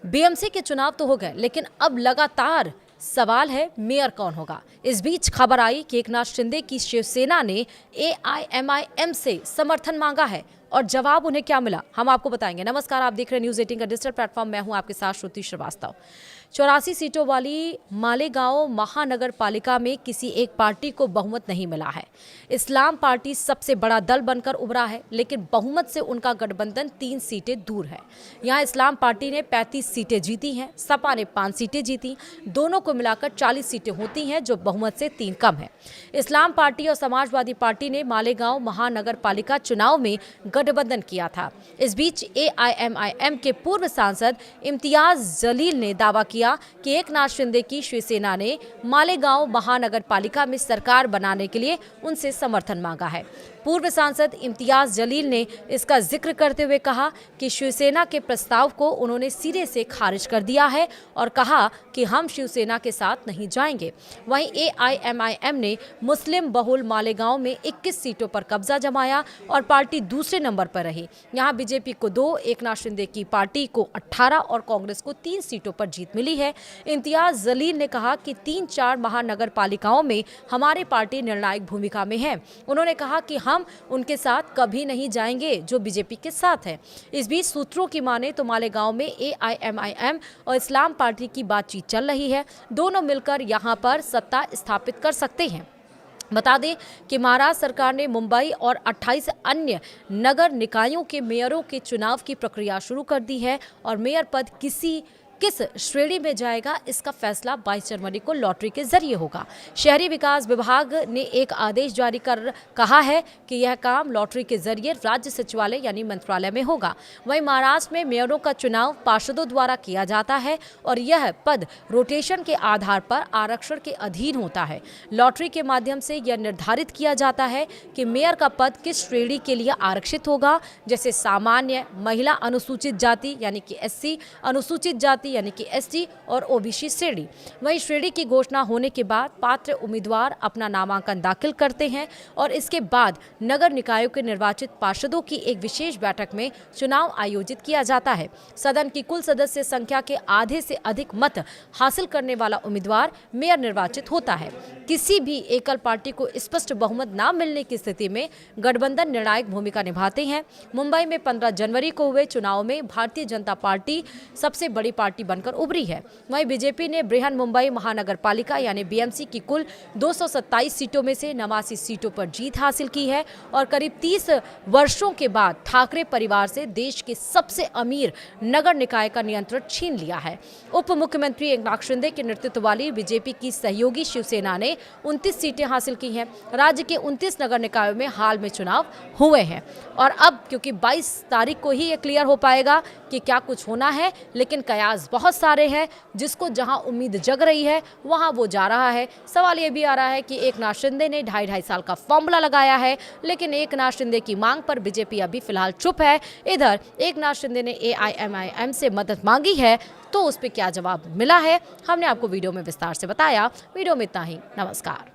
BMC के चुनाव तो हो गए, लेकिन अब लगातार सवाल है मेयर कौन होगा। इस बीच खबर आई कि एकनाथ शिंदे की शिवसेना ने एआईएमआईएम से समर्थन मांगा है और जवाब उन्हें क्या मिला, हम आपको बताएंगे। नमस्कार, आप देख रहे हैं न्यूज 18 का डिजिटल प्लेटफॉर्म। मैं हूं आपके साथ श्रुति श्रीवास्तव। 84 सीटों वाली मालेगांव महानगर पालिका में किसी एक पार्टी को बहुमत नहीं मिला है। इस्लाम पार्टी सबसे बड़ा दल बनकर उभरा है, लेकिन बहुमत से उनका गठबंधन 3 सीटें दूर है। यहां इस्लाम पार्टी ने 35 सीटें जीती हैं, सपा ने 5 सीटें जीती। दोनों को मिलाकर 40 सीटें होती हैं, जो बहुमत से 3 कम है। इस्लाम पार्टी और समाजवादी पार्टी ने मालेगांव महानगर पालिका चुनाव में गठबंधन किया था। इस बीच एआईएमआईएम के पूर्व सांसद इम्तियाज जलील ने दावा किया कि एकनाथ शिंदे की शिवसेना ने मालेगांव महानगर पालिका में सरकार बनाने के लिए उनसे समर्थन मांगा है। पूर्व सांसद इम्तियाज जलील ने इसका जिक्र करते हुए कहा कि शिवसेना के प्रस्ताव को उन्होंने सिरे से खारिज कर दिया है और कहा कि हम शिवसेना के साथ नहीं जाएंगे। वहीं एआईएमआईएम ने मुस्लिम बहुल मालेगांव में 21 सीटों पर कब्जा जमाया और पार्टी दूसरे नंबर पर रही। यहां बीजेपी को 2, एकनाथ शिंदे की पार्टी को 18 और कांग्रेस को 3 सीटों पर जीत मिली है। इम्तियाज जलील ने कहा कि 3-4 महानगर पालिकाओं में हमारी पार्टी निर्णायक भूमिका में है। उन्होंने कहा कि हम उनके साथ कभी नहीं जाएंगे जो बीजेपी के साथ है। इस बीच सूत्रों की माने तो मालेगांव में एआईएमआईएम और इस्लाम पार्टी की बातचीत चल रही है। दोनों मिलकर यहां पर सत्ता स्थापित कर सकते हैं। बता दें कि महाराष्ट्र सरकार ने मुंबई और 28 अन्य नगर निकायों के मेयरों के चुनाव की प्रक्रिया शुरू कर दी है और मेयर पद किस श्रेणी में जाएगा, इसका फैसला 22 जनवरी को लॉटरी के जरिए होगा। शहरी विकास विभाग ने एक आदेश जारी कर कहा है कि यह काम लॉटरी के जरिए राज्य सचिवालय यानी मंत्रालय में होगा। वहीं महाराष्ट्र में मेयरों का चुनाव पार्षदों द्वारा किया जाता है और यह पद रोटेशन के आधार पर आरक्षण के अधीन होता है। लॉटरी के माध्यम से यह निर्धारित किया जाता है कि मेयर का पद किस श्रेणी के लिए आरक्षित होगा, जैसे सामान्य, महिला, अनुसूचित जाति यानी कि एससी, अनुसूचित जाति यानी कि एसटी और ओबीसी श्रेणी। वहीं श्रेणी की घोषणा होने के बाद पात्र उम्मीदवार अपना नामांकन दाखिल करते हैं और इसके बाद नगर निकायों के निर्वाचित पार्षदों की एक विशेष बैठक में चुनाव आयोजित किया जाता है। सदन की कुल सदस्य संख्या के आधे से अधिक मत हासिल करने वाला उम्मीदवार मेयर निर्वाचित होता है। किसी भी एकल पार्टी को स्पष्ट बहुमत न मिलने की स्थिति में गठबंधन निर्णायक भूमिका निभाते हैं। मुंबई में 15 जनवरी को हुए चुनाव में भारतीय जनता पार्टी सबसे बड़ी पार्टी बनकर उभरी है। वहीं बीजेपी ने बृहन मुंबई महानगर पालिका यानी बीएमसी की कुल 227 सीटों में से 89 सीटों पर जीत हासिल की है और करीब 30 वर्षों के बाद ठाकरे परिवार से देश के सबसे अमीर नगर निकाय का नियंत्रण छीन लिया है। उप मुख्यमंत्री एकनाथ शिंदे के नेतृत्व वाली बीजेपी की सहयोगी शिवसेना ने 29 सीटें हासिल की हैं। राज्य के 29 नगर निकायों में हाल में चुनाव हुए हैं और अब क्योंकि 22 तारीख को ही ये क्लियर हो पाएगा कि क्या कुछ होना है, लेकिन कयास बहुत सारे हैं। जिसको जहां उम्मीद जग रही है वहां वो जा रहा है। सवाल ये भी आ रहा है कि एकनाथ शिंदे ने 2.5 साल का फॉर्मूला लगाया है, लेकिन एकनाथ शिंदे की मांग पर बीजेपी अभी फिलहाल चुप है। इधर एकनाथ शिंदे ने एआईएमआईएम से मदद मांगी है, तो उस पर क्या जवाब मिला है हमने आपको वीडियो में विस्तार से बताया। वीडियो में इतना ही। नमस्कार।